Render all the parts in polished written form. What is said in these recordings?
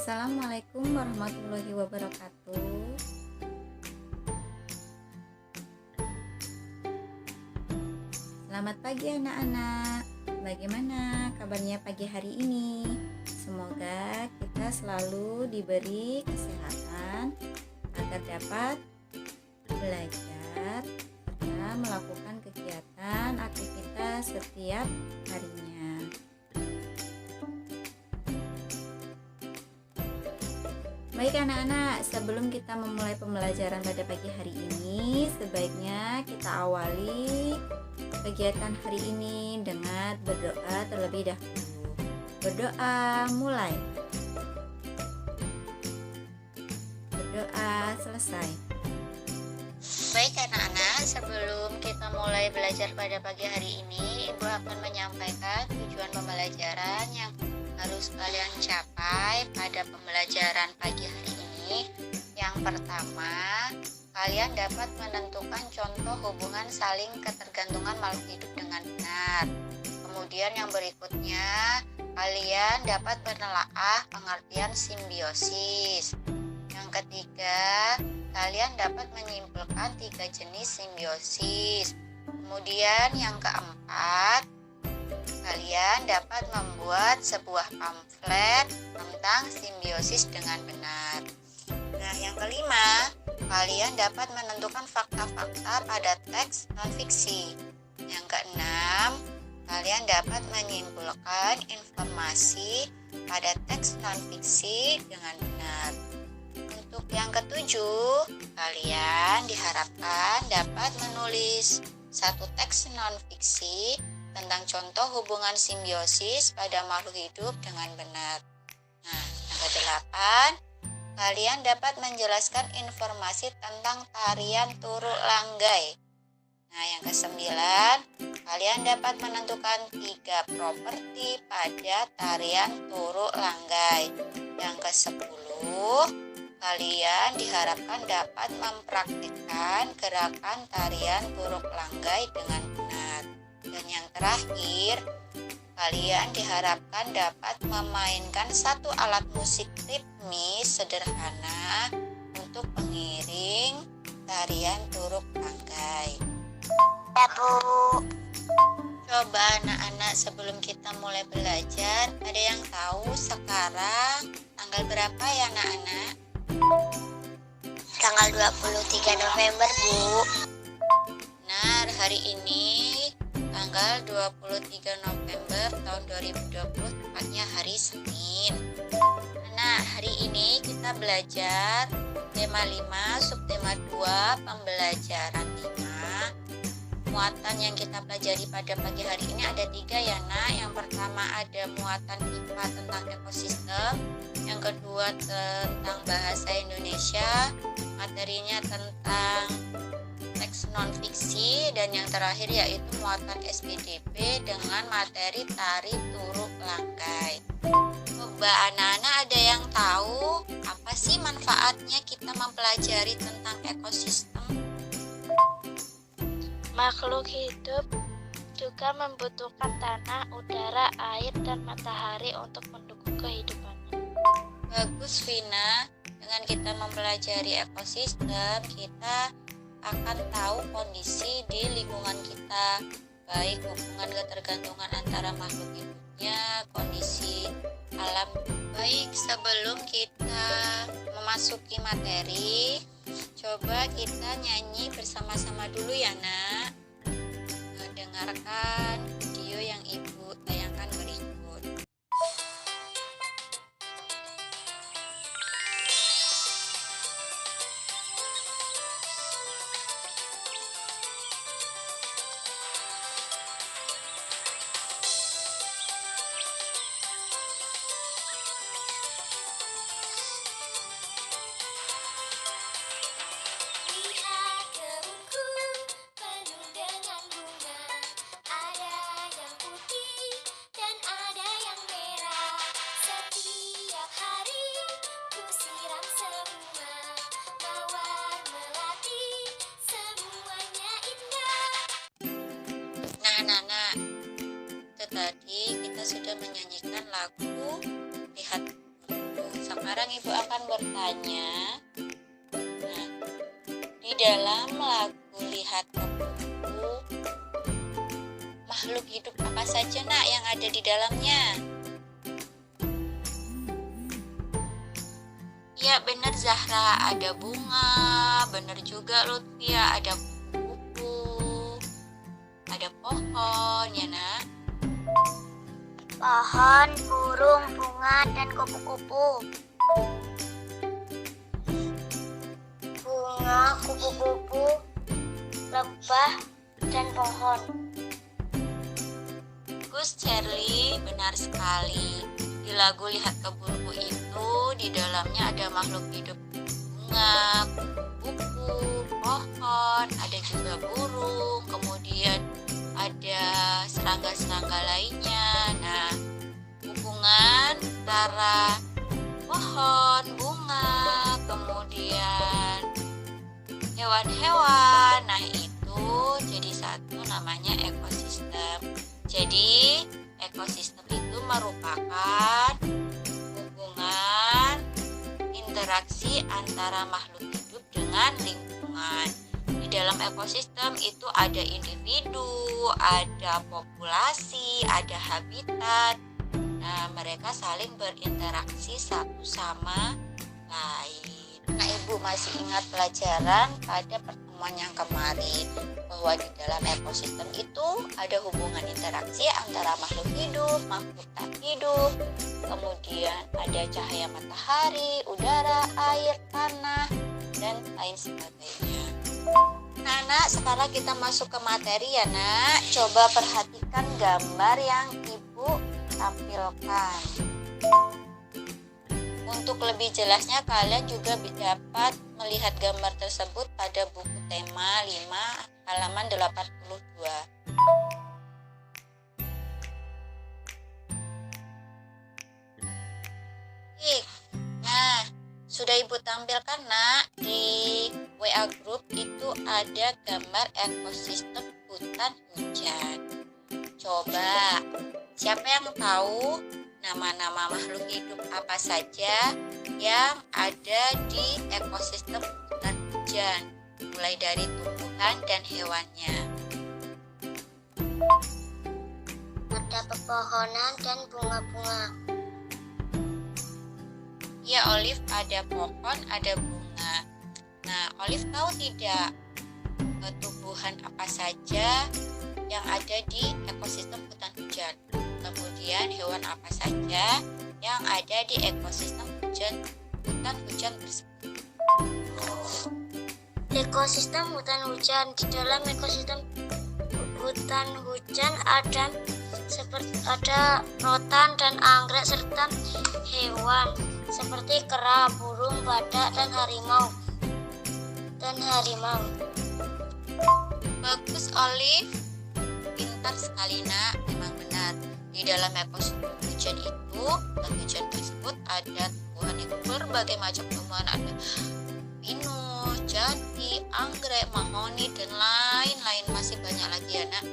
Assalamualaikum warahmatullahi wabarakatuh. Selamat pagi anak-anak. Bagaimana kabarnya pagi hari ini? Semoga kita selalu diberi kesehatan agar dapat belajar serta melakukan kegiatan aktivitas setiap harinya. Baik anak-anak, sebelum kita memulai pembelajaran pada pagi hari ini, sebaiknya kita awali kegiatan hari ini dengan berdoa terlebih dahulu. Berdoa mulai. Berdoa selesai. Baik anak-anak, sebelum kita mulai belajar pada pagi hari ini, Ibu akan menyampaikan tujuan pembelajaran yang harus kalian capai pada pembelajaran pagi hari ini. Yang pertama, kalian dapat menentukan contoh hubungan saling ketergantungan makhluk hidup dengan benar. Kemudian yang berikutnya, kalian dapat menelaah pengertian simbiosis. Yang ketiga, kalian dapat menyimpulkan 3 jenis simbiosis. Kemudian yang keempat, kalian dapat membuat sebuah pamflet tentang simbiosis dengan benar. Nah, yang kelima, kalian dapat menentukan fakta-fakta pada teks non-fiksi. Yang keenam, kalian dapat menyimpulkan informasi pada teks non-fiksi dengan benar. Untuk yang ketujuh, kalian diharapkan dapat menulis satu teks non-fiksi tentang contoh hubungan simbiosis pada makhluk hidup dengan benar. Nah, yang kedelapan, kalian dapat menjelaskan informasi tentang tarian turuk langgai. Nah, yang kesembilan, kalian dapat menentukan 3 properti pada tarian turuk langgai. Yang kesepuluh, kalian diharapkan dapat mempraktikkan gerakan tarian turuk langgai dengan benar. Dan yang terakhir, kalian diharapkan dapat memainkan satu alat musik ritmis sederhana untuk pengiring tarian turuk langgai. Ya Bu. Coba anak-anak sebelum kita mulai belajar, ada yang tahu sekarang tanggal berapa ya anak-anak? Tanggal 23 November Bu. Benar, hari ini tanggal 23 November tahun 2020, tepatnya hari Senin. Nah, hari ini kita belajar tema 5, subtema 2, pembelajaran 5. Muatan yang kita pelajari pada pagi hari ini ada 3 ya nak. Yang pertama ada muatan IPA tentang ekosistem. Yang kedua tentang bahasa Indonesia. Materinya tentang teks non-fiksi. Dan yang terakhir yaitu muatan SPDP dengan materi tari turuk langgai. Coba anak-anak ada yang tahu apa sih manfaatnya kita mempelajari tentang ekosistem? Makhluk hidup juga membutuhkan tanah, udara, air, dan matahari untuk mendukung kehidupannya. Bagus Vina, dengan kita mempelajari ekosistem, kita akan tahu kondisi di lingkungan kita, baik hubungan ketergantungan antara makhluk hidupnya, kondisi alam. Baik, sebelum kita memasuki materi, coba kita nyanyi bersama-sama dulu ya nak. Dengarkan video yang ibu tayangkan berikut. Lihat kebunku penuh dengan bunga, ada yang putih dan ada yang merah. Setiap hari ku siram semua, mawar melati, semuanya indah. Nah anak-anak, itu tadi kita sudah menyanyikan lagu Lihat Kebunku. sekarang Ibu akan bertanya. Nah, di dalam lagu Lihat ke Buku, makhluk hidup apa saja nak yang ada di dalamnya? Ya benar Zahra, ada bunga, benar juga Lutfia, ada kupu-kupu, ada pohon ya nak. Pohon, burung, bunga, dan kupu-kupu. Bunga, kupu-kupu, lebah, dan pohon. Gus Charlie, benar sekali. Di lagu Lihat ke Buku itu di dalamnya ada makhluk hidup bunga, kupu-kupu, pohon, ada juga burung, kemudian ada serangga-serangga lainnya. Nah, hubungan antara pohon, bunga, kemudian hewan-hewan, nah itu jadi satu namanya ekosistem. Jadi ekosistem itu merupakan hubungan interaksi antara makhluk hidup dengan lingkungan. Di dalam ekosistem itu ada individu, ada populasi, ada habitat. Nah, mereka saling berinteraksi satu sama lain. Nah, Ibu masih ingat pelajaran pada pertemuan yang kemarin bahwa di dalam ekosistem itu ada hubungan interaksi antara makhluk hidup, makhluk tak hidup, kemudian ada cahaya matahari, udara, air, tanah, dan lain sebagainya. Nah, nak, sekarang kita masuk ke materi ya, nak. Coba perhatikan gambar yang Ibu tampilkan. Untuk lebih jelasnya, kalian juga dapat melihat gambar tersebut pada buku tema 5 halaman 82. Nah, sudah Ibu tampilkan nak, di WA Group itu ada gambar ekosistem hutan hujan. Coba, siapa yang tahu nama-nama makhluk hidup apa saja yang ada di ekosistem hutan hujan, mulai dari tumbuhan dan hewannya? Ada pepohonan dan bunga-bunga. Ya, Olive, ada pohon, ada bunga. Nah, Olive tahu tidak tumbuhan apa saja yang ada di ekosistem hutan hujan? Kemudian hewan apa saja yang ada di ekosistem hutan hujan tersebut? Ekosistem hutan hujan. Di dalam ekosistem hutan hujan ada rotan dan anggrek serta hewan seperti kera, burung, badak, dan harimau. Bagus, Olive. Pintar sekali nak, memang benar. Di dalam ekosistem hujan itu, hutan hujan tersebut ada tumbuhan yang berbagai macam tumbuhan, ada pinus, jati, anggrek, mahoni, dan lain-lain, masih banyak lagi ya nak.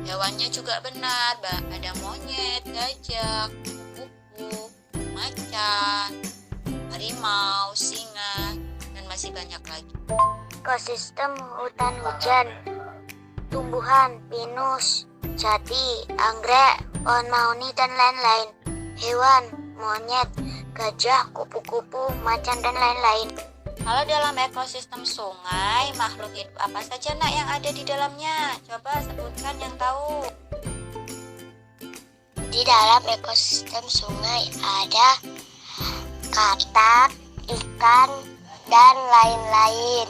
Hewannya juga benar, ada monyet, gajah, kupu-kupu, macan, harimau, singa, dan masih banyak lagi. Ekosistem hutan hujan. Tumbuhan, pinus, jati, anggrek, pohon mahoni, dan lain-lain. Hewan, monyet, gajah, kupu-kupu, macan, dan lain-lain. Kalau dalam ekosistem sungai, makhluk hidup apa saja nak yang ada di dalamnya? Coba sebutkan yang tahu. Di dalam ekosistem sungai ada katak, ikan, dan lain-lain.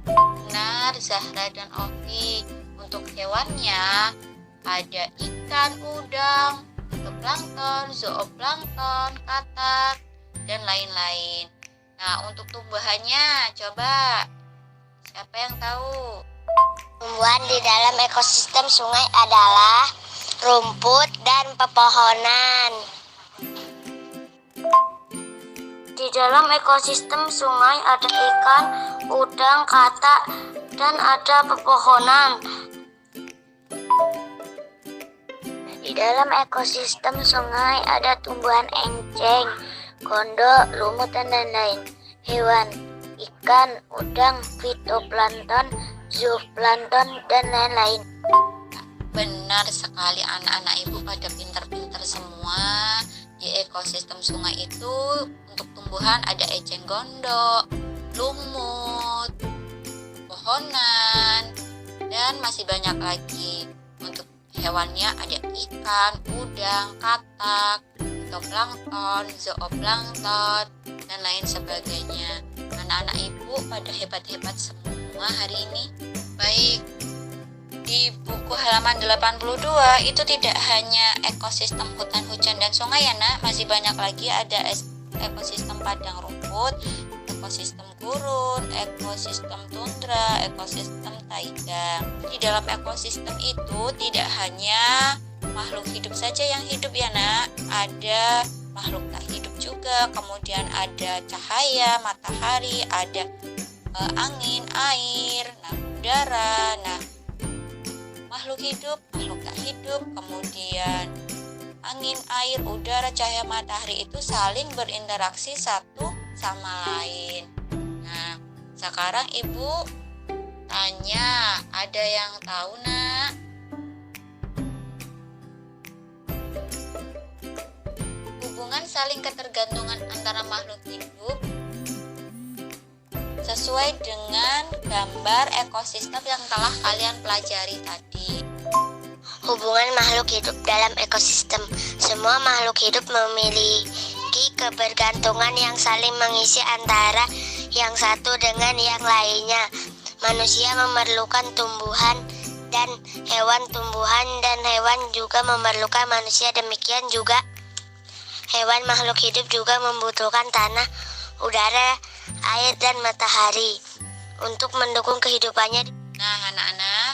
Benar, Zahra dan Ovi. Untuk hewannya ada ikan, udang, fitoplankton, zooplankton, katak, dan lain-lain. Nah, untuk tumbuhannya, coba siapa yang tahu? Tumbuhan di dalam ekosistem sungai adalah rumput dan pepohonan. Di dalam ekosistem sungai ada ikan, udang, katak, dan ada pepohonan. Di dalam ekosistem sungai ada tumbuhan enceng, gondok, lumut, dan lain-lain. Hewan, ikan, udang, fitoplankton, zooplankton, dan lain-lain. Benar sekali anak-anak ibu pada pintar-pintar semua. Di ekosistem sungai itu untuk tumbuhan ada eceng gondok, lumut, pohonan, dan masih banyak lagi. Untuk hewannya ada ikan, udang, katak, fitoplankton, zooplankton, dan lain sebagainya. Anak-anak ibu pada hebat-hebat semua hari ini. Baik, di buku halaman 82 itu tidak hanya ekosistem hutan hujan dan sungai ya nak, masih banyak lagi ada ekosistem padang rumput, ekosistem gurun, ekosistem tundra, ekosistem taiga. Di dalam ekosistem itu tidak hanya makhluk hidup saja yang hidup ya nak, ada makhluk tak hidup juga, kemudian ada cahaya, matahari, ada angin, air, udara. Makhluk hidup, makhluk tak hidup, kemudian angin, air, udara, cahaya, matahari itu saling berinteraksi satu sama lain. Nah, sekarang ibu tanya, ada yang tahu nak? Hubungan saling ketergantungan antara makhluk hidup sesuai dengan gambar ekosistem yang telah kalian pelajari tadi. Hubungan makhluk hidup dalam ekosistem. Semua makhluk hidup memiliki kebergantungan yang saling mengisi antara yang satu dengan yang lainnya. Manusia memerlukan tumbuhan dan hewan, tumbuhan dan hewan juga memerlukan manusia. Demikian juga hewan makhluk hidup juga membutuhkan tanah, udara, air, dan matahari untuk mendukung kehidupannya. Nah, anak-anak,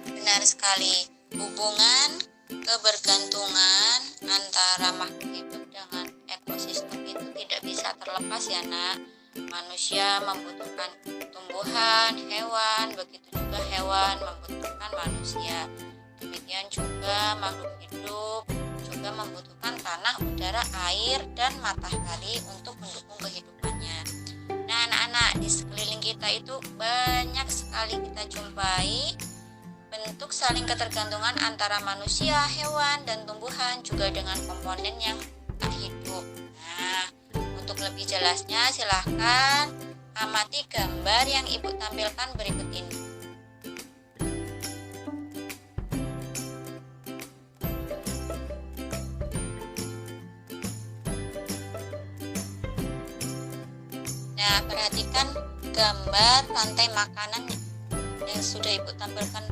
benar sekali. Hubungan kebergantungan antara makhluk hidup dengan ekosistem itu tidak bisa terlepas ya nak. Manusia membutuhkan tumbuhan, hewan, begitu juga hewan membutuhkan manusia. Demikian juga makhluk hidup juga membutuhkan tanah, udara, air, dan matahari untuk mendukung kehidupannya. Nah anak-anak, di sekeliling kita itu banyak sekali kita jumpai bentuk saling ketergantungan antara manusia, hewan, dan tumbuhan, juga dengan komponen yang tak hidup. Nah, untuk lebih jelasnya silahkan amati gambar yang ibu tampilkan berikut ini. Nah, perhatikan gambar rantai makanan yang sudah ibu tampilkan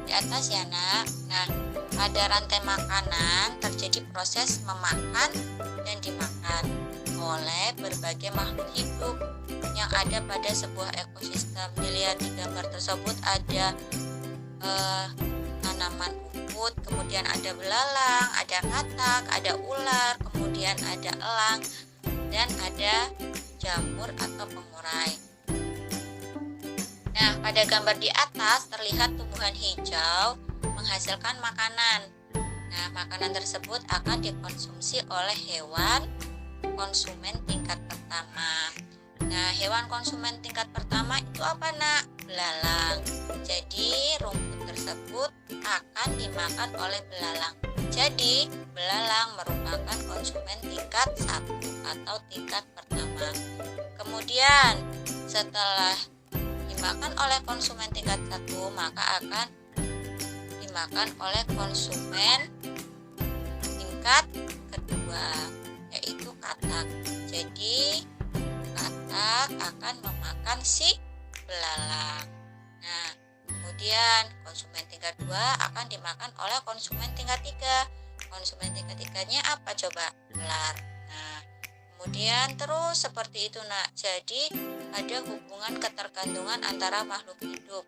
di atas ya nak. Nah, pada rantai makanan terjadi proses memakan dan dimakan oleh berbagai makhluk hidup yang ada pada sebuah ekosistem. Dilihat di gambar tersebut ada tanaman rumput, kemudian ada belalang, ada katak, ada ular, kemudian ada elang, dan ada jamur atau pengurai. Nah, pada gambar di atas terlihat tumbuhan hijau menghasilkan makanan. Nah, makanan tersebut akan dikonsumsi oleh hewan konsumen tingkat pertama. Nah, hewan konsumen tingkat pertama itu apa nak? Belalang. Jadi, rumput tersebut akan dimakan oleh belalang. Jadi, belalang merupakan konsumen tingkat 1 atau tingkat pertama. Kemudian, setelah dimakan oleh konsumen tingkat 1, maka akan dimakan oleh konsumen tingkat kedua, yaitu katak. Jadi katak akan memakan si belalang. Nah, kemudian konsumen tingkat 2 akan dimakan oleh konsumen tingkat 3. Konsumen tingkat 3-nya apa coba? Ular. Nah, kemudian terus seperti itu nak. Jadi ada hubungan ketergantungan antara makhluk hidup.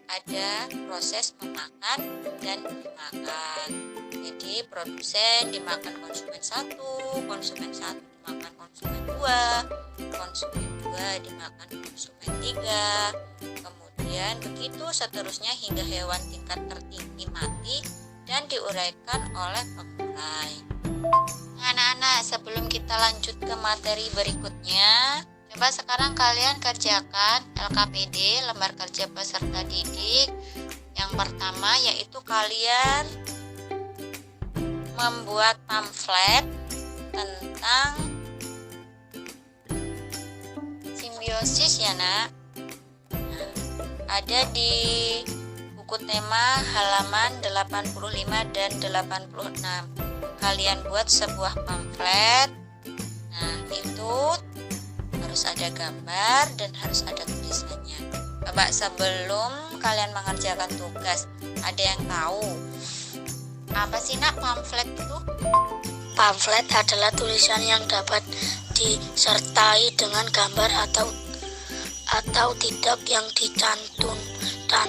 Ada proses memakan dan dimakan. Jadi produsen dimakan konsumen 1, konsumen 1 dimakan konsumen 2, konsumen 2 dimakan konsumen 3. Kemudian begitu seterusnya hingga hewan tingkat tertinggi mati dan diuraikan oleh pengurai. Nah anak-anak, sebelum kita lanjut ke materi berikutnya, coba sekarang kalian kerjakan LKPD, lembar kerja peserta didik. Yang pertama yaitu kalian membuat pamflet tentang simbiosis ya nak. Nah, ada di buku tema halaman 85 dan 86. Kalian buat sebuah pamflet. Nah, itu harus ada gambar dan harus ada tulisannya. Coba sebelum kalian mengerjakan tugas, ada yang tahu apa sih nak pamflet itu? Pamflet adalah tulisan yang dapat disertai dengan gambar atau tidak yang dicantumkan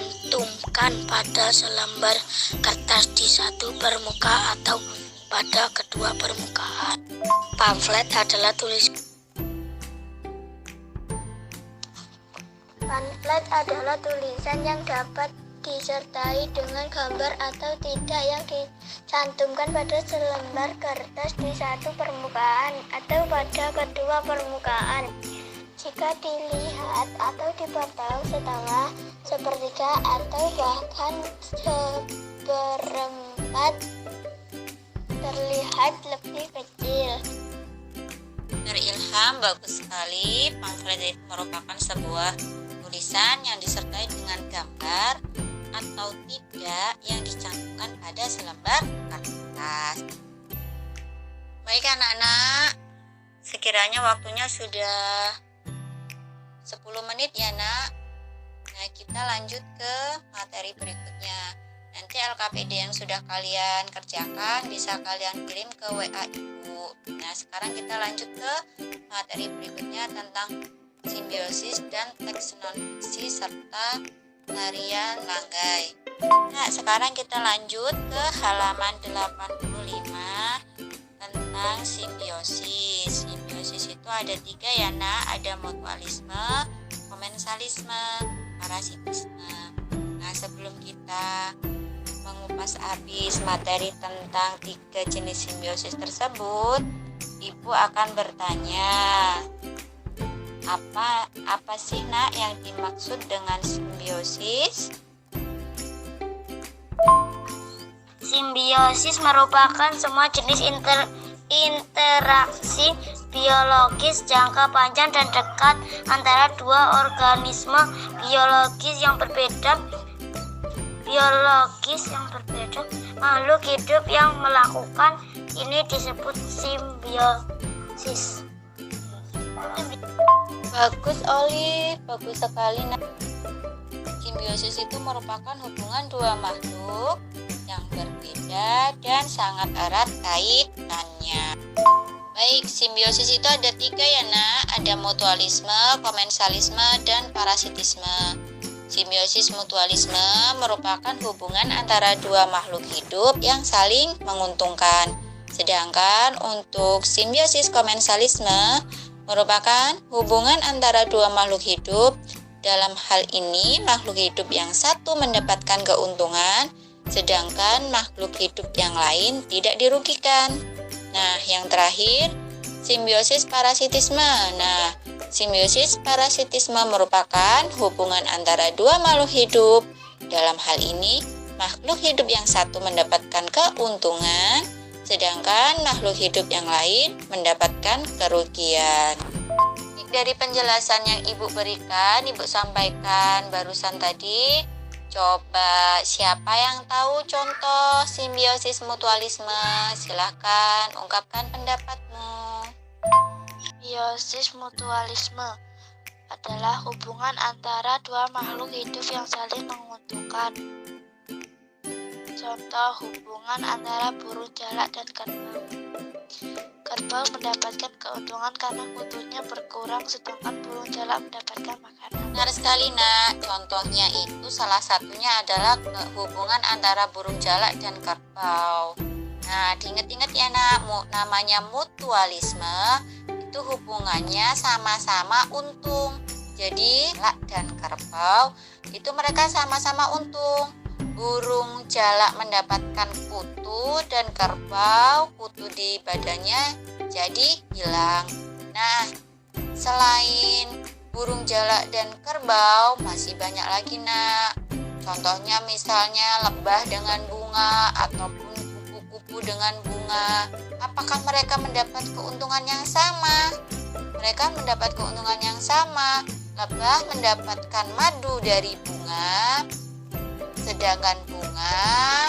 pada selembar kertas di satu permukaan atau pada kedua permukaan. Pamflet adalah tulisan yang dapat disertai dengan gambar atau tidak yang dicantumkan pada selembar kertas di satu permukaan atau pada kedua permukaan. Jika dilihat atau dipotong setengah, sepertiga, atau bahkan seperempat, terlihat lebih kecil. Dari Ilham, bagus sekali. Pamflet itu merupakan sebuah tulisan yang disertai dengan gambar atau tidak yang dicantumkan pada selembar kertas. Baik anak-anak, sekiranya waktunya sudah 10 menit ya nak. Nah, kita lanjut ke materi berikutnya. Nanti LKPD yang sudah kalian kerjakan bisa kalian kirim ke WA Ibu. Nah, sekarang kita lanjut ke materi berikutnya tentang simbiosis dan teks non-fiksi serta tarian langgai. Nah, sekarang kita lanjut ke halaman 85 tentang simbiosis. Simbiosis itu ada 3 ya nak, ada mutualisme, komensalisme, parasitisme. Nah, sebelum kita mengupas habis materi tentang 3 jenis simbiosis tersebut, Ibu akan bertanya, apa sih nak yang dimaksud dengan simbiosis? Simbiosis merupakan semua jenis interaksi biologis jangka panjang dan dekat antara dua organisme biologis yang berbeda. Makhluk hidup yang melakukan ini disebut simbiosis. Bagus Oli, bagus sekali nak. Simbiosis itu merupakan hubungan dua makhluk yang berbeda dan sangat erat kaitannya. Baik, simbiosis itu ada 3 ya nak, ada mutualisme, komensalisme, dan parasitisme. Simbiosis mutualisme merupakan hubungan antara dua makhluk hidup yang saling menguntungkan. Sedangkan untuk simbiosis komensalisme merupakan hubungan antara dua makhluk hidup. Dalam hal ini, makhluk hidup yang satu mendapatkan keuntungan, sedangkan makhluk hidup yang lain tidak dirugikan. Nah, yang terakhir, simbiosis parasitisme. Nah, simbiosis parasitisme merupakan hubungan antara dua makhluk hidup. Dalam hal ini, makhluk hidup yang satu mendapatkan keuntungan, sedangkan makhluk hidup yang lain mendapatkan kerugian. Dari penjelasan yang Ibu berikan, Ibu sampaikan barusan tadi, coba siapa yang tahu contoh simbiosis mutualisme? Silahkan ungkapkan pendapatmu. Simbiosis mutualisme adalah hubungan antara dua makhluk hidup yang saling menguntungkan. Contoh hubungan antara burung jalak dan kerbau. Kerbau mendapatkan keuntungan karena mutunya berkurang, sedangkan burung jalak mendapatkan makanan. Benar sekali nak, contohnya itu salah satunya adalah hubungan antara burung jalak dan kerbau. Nah, diingat-ingat ya nak, namanya mutualisme itu hubungannya sama-sama untung. Jadi jalak dan kerbau itu mereka sama-sama untung. burung jalak mendapatkan kutu dan kerbau kutu di badannya jadi hilang. Nah, selain burung jalak dan kerbau masih banyak lagi nak. Contohnya misalnya lebah dengan bunga ataupun kupu-kupu dengan bunga. Apakah mereka mendapat keuntungan yang sama? Mereka mendapat keuntungan yang sama. Lebah mendapatkan madu dari bunga, sedangkan bunga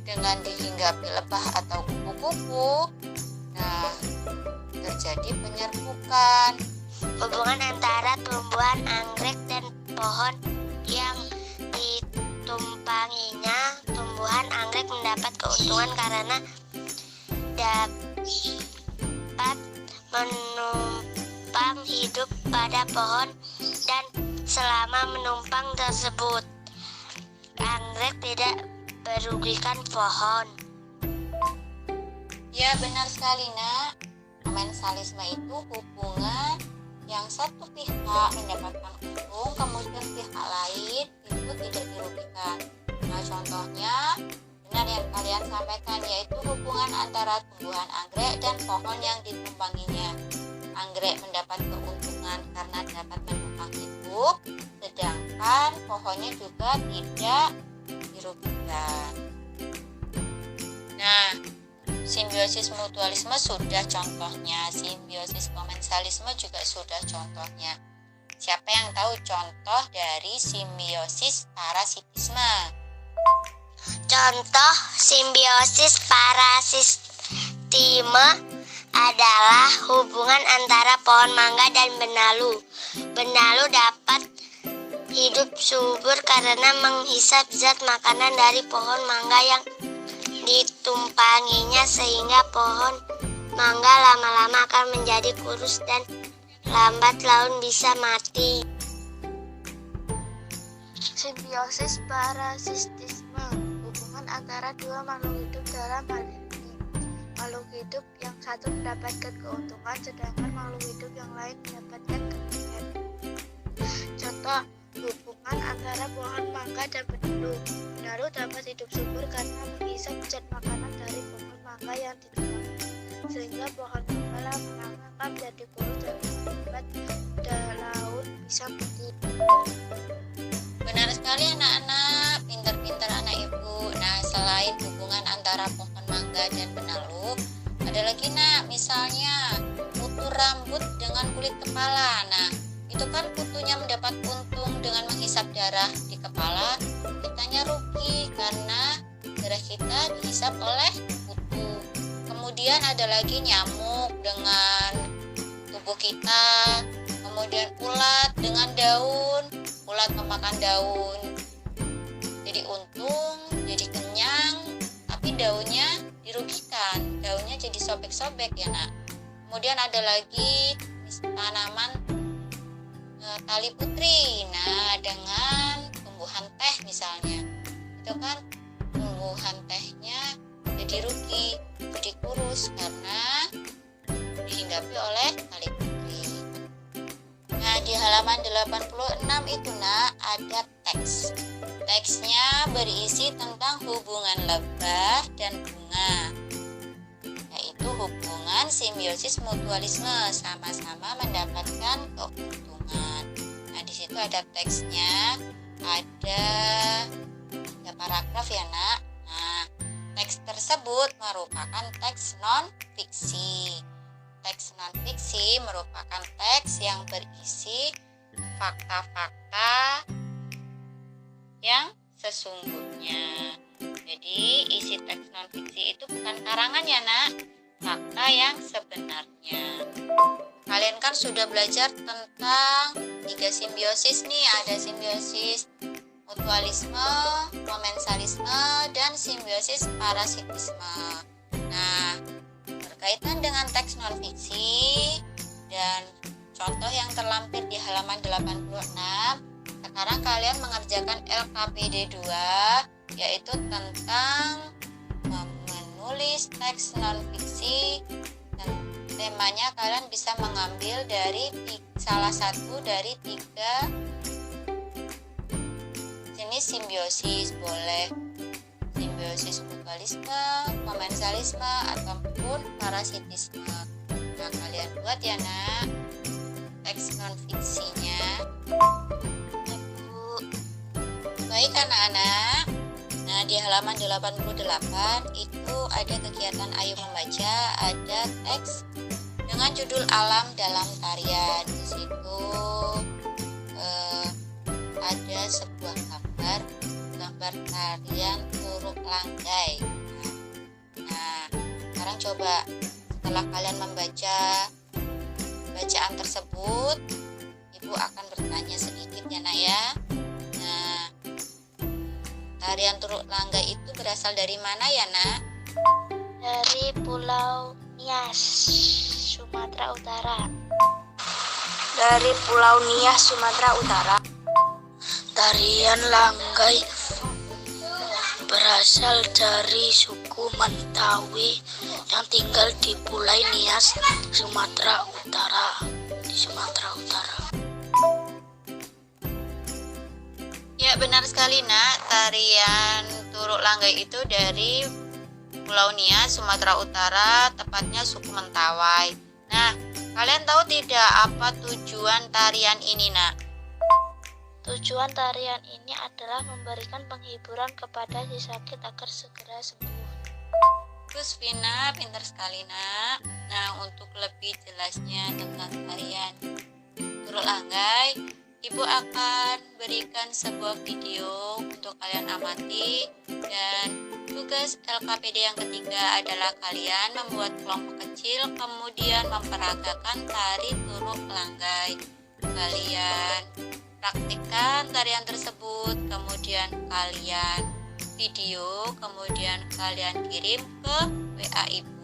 dengan dihinggapi lebah atau kupu-kupu, nah terjadi penyerbukan. Hubungan antara tumbuhan anggrek dan pohon yang ditumpanginya. Tumbuhan anggrek mendapat keuntungan karena dapat menumpang hidup pada pohon, dan selama menumpang tersebut anggrek tidak merugikan pohon. Ya benar sekali nak. Komensalisme itu hubungan yang satu pihak mendapatkan untung, kemudian pihak lain itu tidak dirugikan. Nah contohnya benar yang kalian sampaikan, yaitu hubungan antara tumbuhan anggrek dan pohon yang ditumpanginya. Anggrek mendapat keuntungan karena dapat menumpang hidup, sedangkan pohonnya juga tidak dirugikan. Nah, simbiosis mutualisme sudah contohnya, simbiosis komensalisme juga sudah contohnya. Siapa yang tahu contoh dari simbiosis parasitisme? Contoh simbiosis parasitisme adalah hubungan antara pohon mangga dan benalu. Benalu dapat hidup subur karena menghisap zat makanan dari pohon mangga yang ditumpanginya, sehingga pohon mangga lama-lama akan menjadi kurus dan lambat laun bisa mati. Simbiosis parasitisme, hubungan antara dua makhluk hidup. Dalam hal ini, makhluk hidup yang satu mendapatkan keuntungan sedangkan makhluk hidup yang lain mendapatkan kerugian. Contoh, hubungan antara pohon mangga dan benalu. Benalu dapat hidup subur karena menghisap zat makanan dari pohon mangga yang ditumpangi, sehingga pohon mangga lama-lama akan menjadi kurus dan lambat laun bisa mati. Benar sekali anak-anak, pintar-pintar anak ibu. Nah, selain hubungan antara pohon mangga dan benalu, ada lagi nak, misalnya kutu rambut dengan kulit kepala. Nah, itu kan kutunya mendapat untung dengan menghisap darah di kepala, kitanya rugi karena darah kita dihisap oleh kutu. Kemudian ada lagi nyamuk dengan tubuh kita, kemudian ulat dengan daun, ulat memakan daun. Jadi untung, jadi kenyang, tapi daunnya dirugikan, daunnya jadi sobek-sobek ya nak. Kemudian ada lagi tanaman tali putri. Nah, dengan tumbuhan teh misalnya, itu kan tumbuhan tehnya jadi rugi, jadi kurus karena dihinggapi oleh tali putri. Nah, di halaman 86 itu nak ada teks. Teksnya berisi tentang hubungan lebah dan bunga, yaitu hubungan simbiosis mutualisme, sama-sama mendapatkan keuntungan. Nah, di situ ada teksnya, ada paragraf ya nak. Nah, teks tersebut merupakan teks non-fiksi. Teks non-fiksi merupakan teks yang berisi fakta-fakta yang sesungguhnya. Jadi isi teks non-fiksi itu bukan karangan ya nak, fakta yang sebenarnya. Kalian kan sudah belajar tentang 3 simbiosis nih, ada simbiosis mutualisme, komensalisme, dan simbiosis parasitisme. Nah, berkaitan dengan teks non-fiksi dan contoh yang terlampir di halaman 86, sekarang kalian mengerjakan LKPD 2, yaitu tentang menulis teks non-fiksi, dan temanya kalian bisa mengambil dari salah satu dari 3 jenis jenis simbiosis, boleh simbiosis mutualisme, komensalisme, ataupun parasitisme. Nah, kalian buat ya nak teks non-fiksinya. Baik anak-anak. Nah, di halaman 88 itu ada kegiatan Ayo Membaca, ada teks dengan judul Alam dalam Tarian. Di situ ada sebuah gambar tarian Turuk Langgai. Nah, sekarang coba setelah kalian membaca bacaan tersebut, Ibu akan bertanya sedikit ya nak ya. Nah, tarian Turuk Langgai itu berasal dari mana ya nak? Dari Pulau Nias, Sumatera Utara. Dari Pulau Nias, Sumatera Utara. Tarian Langgai berasal dari suku Mentawi yang tinggal di Pulau Nias, Sumatera Utara. Di Sumatera Utara. Ya, benar sekali nak, tarian Turuk Langgai itu dari Pulau Nias, Sumatera Utara, tepatnya suku Mentawai. Nah, kalian tahu tidak apa tujuan tarian ini nak? Tujuan tarian ini adalah memberikan penghiburan kepada si sakit agar segera sembuh. Bagus Vina, pintar sekali nak. Nah, untuk lebih jelasnya tentang tarian Turuk Langgai, Ibu akan berikan sebuah video untuk kalian amati. Dan tugas LKPD yang ketiga adalah kalian membuat kelompok kecil, kemudian memperagakan tari Turuk Langgai. Kalian praktikkan tarian tersebut, kemudian kalian video, kemudian kalian kirim ke WA Ibu.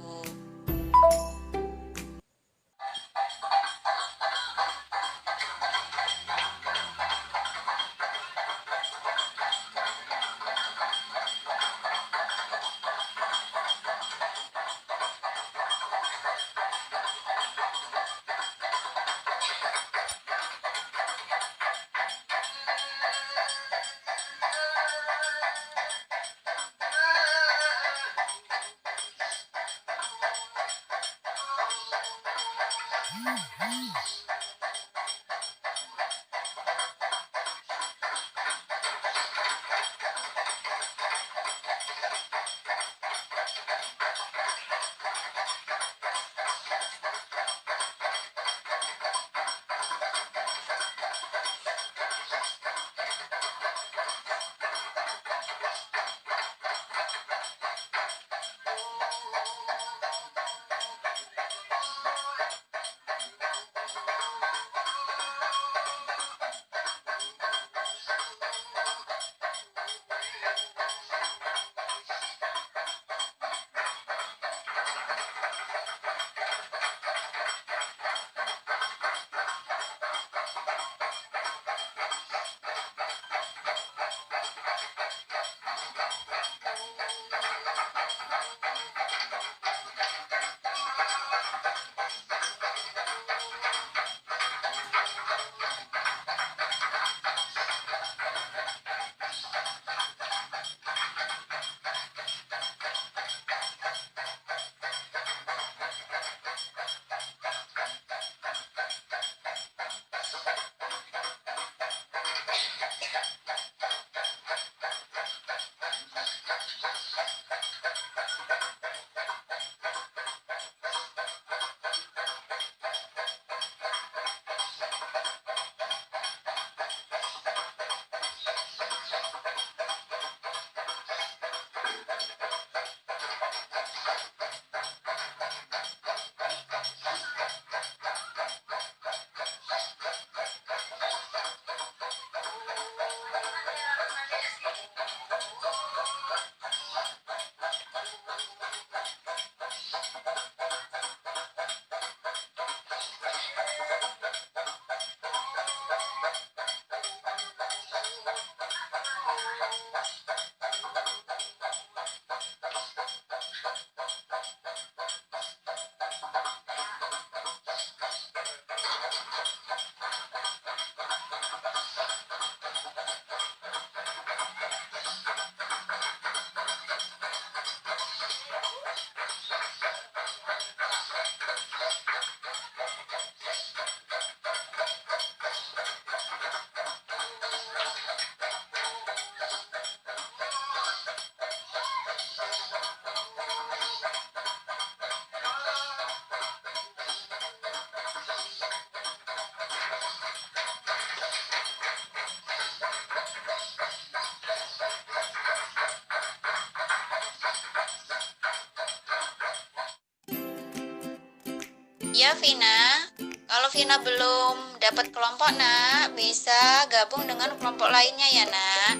Ya Vina, kalau Vina belum dapat kelompok nak, bisa gabung dengan kelompok lainnya ya nak.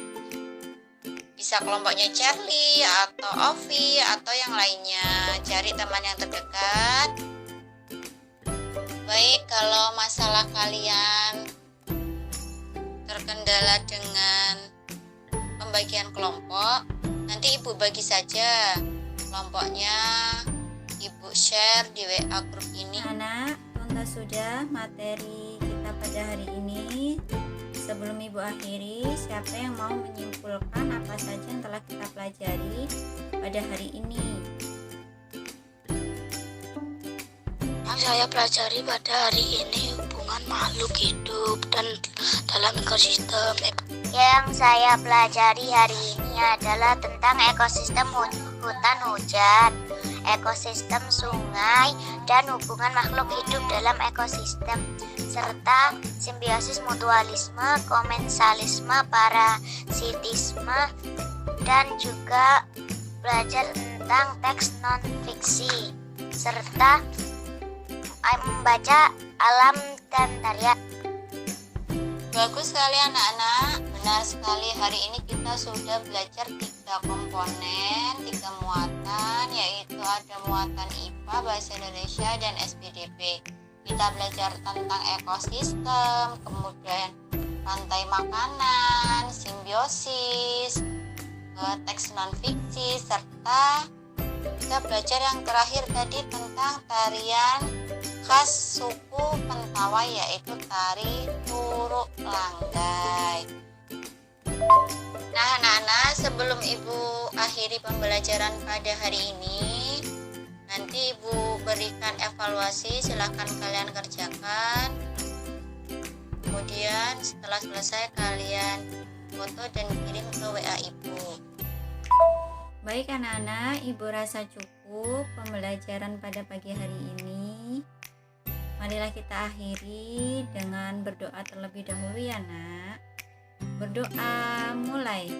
Bisa kelompoknya Charlie atau Ovi atau yang lainnya. Cari teman yang terdekat. Baik, kalau masalah kalian terkendala dengan pembagian kelompok, nanti ibu bagi saja kelompoknya, ibu share di WA grup ini. Anak, tuntas sudah materi kita pada hari ini. Sebelum ibu akhiri, siapa yang mau menyimpulkan apa saja yang telah kita pelajari pada hari ini? Yang saya pelajari pada hari ini hubungan makhluk hidup dan dalam ekosistem. Yang saya pelajari hari ini adalah tentang ekosistem hutan hujan, ekosistem sungai, dan hubungan makhluk hidup dalam ekosistem, serta simbiosis mutualisme, komensalisme, parasitisme, dan juga belajar tentang teks non-fiksi, serta membaca alam dan tarian. Bagus sekali anak-anak, benar sekali. Hari ini kita sudah belajar 3 komponen, 3 muatan, yaitu ada muatan IPA, Bahasa Indonesia, dan SPDP. Kita belajar tentang ekosistem, kemudian rantai makanan, simbiosis, teks non-fiksi, serta kita belajar yang terakhir tadi tentang tarian khas suku Pentawai, yaitu tari Turuk Langgai. Nah anak-anak, sebelum ibu akhiri pembelajaran pada hari ini, nanti ibu berikan evaluasi, silahkan kalian kerjakan. Kemudian setelah selesai kalian foto dan kirim ke WA ibu. Baik anak-anak, ibu rasa cukup pembelajaran pada pagi hari ini. Marilah kita akhiri dengan berdoa terlebih dahulu ya nak. Berdoa mulai.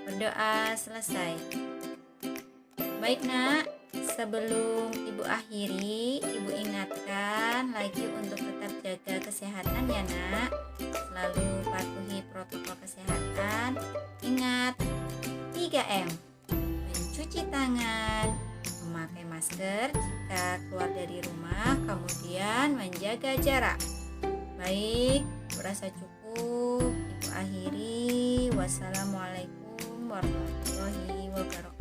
Berdoa selesai. Baik nak, sebelum ibu akhiri, ibu ingatkan lagi untuk tetap jaga kesehatan ya nak. Selalu patuhi protokol kesehatan. Ingat 3M. Mencuci tangan, memakai masker jika keluar dari rumah, kemudian menjaga jarak. Baik, berasa cukup. Ibu akhiri. Wassalamualaikum warahmatullahi wabarakatuh.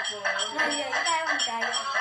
Nah, iya, kita emang